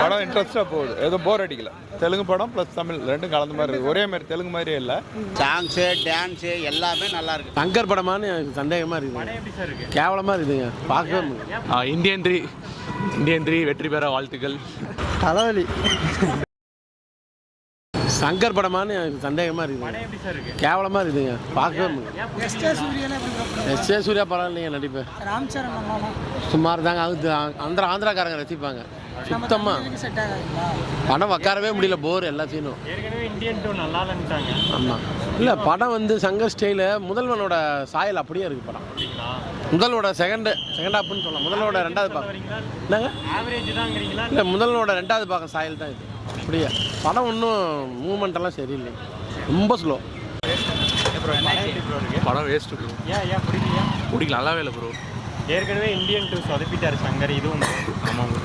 படம் இன்ட்ரெஸ்டாக போகுது, எதுவும் போர் அடிக்கல. தெலுங்கு படம் ப்ளஸ் தமிழ் ரெண்டும் கலந்த மாதிரி இருக்குது. ஒரே மாதிரி தெலுங்கு மாதிரியே இல்லை. சாங்ஸு டான்ஸு எல்லாமே நல்லா இருக்கு. சங்கர் படமானு எனக்கு சந்தேகமாக இருக்குது. கேவலமாக இருக்குதுங்க பார்க்கவே. இந்தியன் த்ரீ வெற்றி பெற வாழ்த்துக்கள். தலைவலி. சங்கர் படமானு எனக்கு சந்தேகமாக இருக்குது. கேவலமாக இருக்குதுங்க பார்க்கவே. எஸ்ஏ சூர்யா படம் இல்லைங்க நடிப்பு. சுமார் தாங்க. அது ஆந்திராக்காரங்க ரசிப்பாங்க. சுத்தமாக படம் உட்காரவே முடியல, போர் எல்லா சீனும். ஆமாம். இல்லை படம் வந்து சங்கர் ஸ்டைலு முதல்வனோட சாயல் அப்படியே இருக்குது படம். முதலோட செகண்ட் ஹாப்னு சொல்லலாம். முதலோட ரெண்டாவது பாகம் என்னங்க இல்லை, முதலோட ரெண்டாவது பாகம் சாயல் தான் இது. அப்படியே படம் ஒன்றும் மூமெண்ட்டெல்லாம் சரியில்லை, ரொம்ப ஸ்லோ. படம் வேஸ்ட்டு ப்ரோ. பிடிக்கல, நல்லாவே இல்லை ப்ரோ. ஏற்கனவே இந்தியன் 2 சொதப்பிட்டார் சங்கர். இதுவும் ஆமாம் ப்ரோ.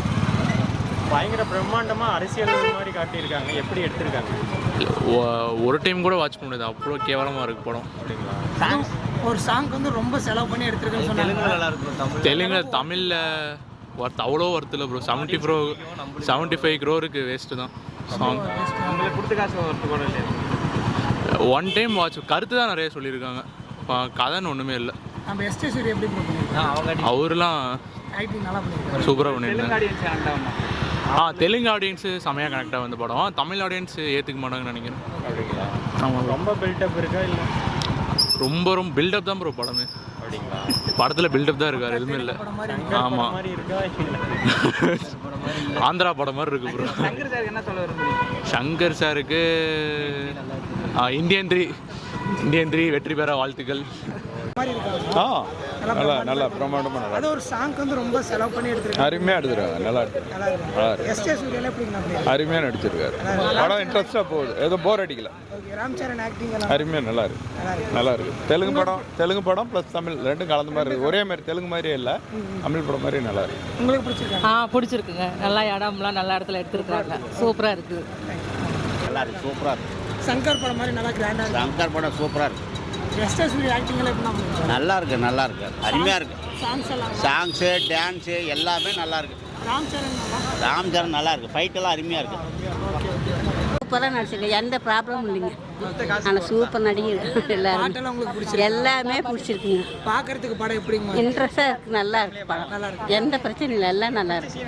பயங்கர பிரம்மாண்டமாக அரசியல் மாதிரி காட்டியிருக்காங்க. எப்படி எடுத்திருக்காங்க? ஒரு டைம் கூட வாட்ச் பண்ணுது, அவ்வளோ கேவலமாக இருக்குது படம். ஒரு சாங் வந்து ரொம்ப செலவு பண்ணி எடுத்திருக்கேன்னு சொன்னாங்க. தெலுங்கு தமிழில் அவ்வளோ ஒர்த்தில் ப்ரோ. 75 crore வேஸ்ட்டு தான் சாங். உங்களுக்கு கொடுத்த காசு ஒர்த்து கூட இல்லையா? One time watch. கருத்து தான் நிறைய சொல்லியிருக்காங்க, கதைன்னு ஒன்றுமே இல்லை. நம்ம எஸ்ஏ சூர்யா எப்படி பண்ணியிருக்காங்க? அவரெலாம் ஆக்டிங் நல்லா பண்ணியிருக்காங்க. சூப்பராக பண்ணியிருக்காங்க. தெலுங்கு ஆடியன்ஸு செமையாக கனெக்டாக வந்து படம். தமிழ் ஆடியன்ஸ் ஏற்றுக்க மாட்டாங்கன்னு நினைக்கிறேன். ஆமாம். ரொம்ப பில்டப் இருக்கா இல்லை? ரொம்ப பில்டப் தான் ப்ரோ படமே. படத்தில் பில்டப் தான் இருக்கார், எதுவுமே இல்லை. ஆமாம், ஆந்திரா படம் மாதிரி இருக்கு ப்ரோ. சங்கர் சாருக்கு இந்தியன் த்ரீ வெற்றி பெற வாழ்த்துக்கள். நல்லா பிரம்மாண்டமாக நல்லா. அது ஒரு சாங் வந்து ரொம்ப செலவு பண்ணி எடுத்திருக்காங்க. அருமையாக எடுத்துருக்காங்க, நல்லா இருக்கு. எஸ்ஏ சூர்யா எப்படி அருமையாக நடிச்சிருக்காரு. படம் இன்ட்ரெஸ்டாக போகுது, எதுவும் போர் அடிக்கல. ராம்சரண் ஆக்டிங் அருமையாக நல்லா இருக்கு. தெலுங்கு படம் ப்ளஸ் தமிழ் ரெண்டும் கலந்த மாதிரி இருக்குது. ஒரே மாதிரி தெலுங்கு மாதிரியே இல்லை, தமிழ் படம் மாதிரி நல்லா இருக்கு. உங்களுக்கு பிடிச்சிருக்கா? பிடிச்சிருக்குங்க. நல்லா இடம்லாம் நல்ல இடத்துல எடுத்துருக்காங்க. சூப்பராக இருக்குது. நல்லா இருக்கு, சூப்பராக இருக்கு. சங்கர் படம் மாதிரி நல்லா கிராண்டாக இருக்கு. சங்கர் படம் சூப்பராக இருக்கு. எஸ்ஏ சூர்யா ஆக்டிங் எப்படி நல்லா இருக்கு, அருமையாக இருக்கு. சாங்ஸு டான்ஸு எல்லாமே நல்லா இருக்கு. ராம்சரண் நல்லா இருக்கு. ஃபைட்டெல்லாம் அருமையாக இருக்கு. சூப்பராக நடிச்சிருக்கேன், எந்த ப்ராப்ளமும் இல்லைங்க. ஆனால் சூப்பர் நடிகர் எல்லாமே பிடிச்சிருக்குங்க. பார்க்கறதுக்கு படம் எப்படிங்க? இன்ட்ரெஸ்டாக இருக்குது, நல்லா இருக்கு படம். எந்த பிரச்சனையும் இல்லை, எல்லாம் நல்லா இருக்கு.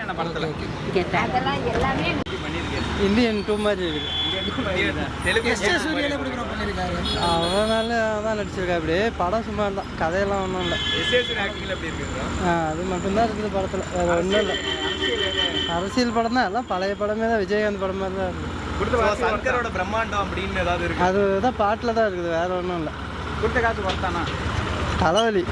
இந்தியன் 2 மாதிரி இருக்குது. அவனால தான் நடிச்சிருக்கா. அப்படியே படம் சும்மா தான், கதையெல்லாம் ஒன்றும் இல்லை. அது மட்டும்தான் இருக்குது படத்தில், வேறு ஒன்றும் இல்லை. அரசியல் படம் தான், எல்லாம் பழைய படமே தான், விஜயகாந்த் படம் மாதிரி தான் இருக்குது. சங்கரோட பிரம்மாண்டம் அப்படின்னு ஏதாவது இருக்கு? அதுதான் பாட்டில் தான் இருக்குது, வேறு ஒன்றும் இல்லை. கொடுத்த காசு வந்தானா? தலைவலி.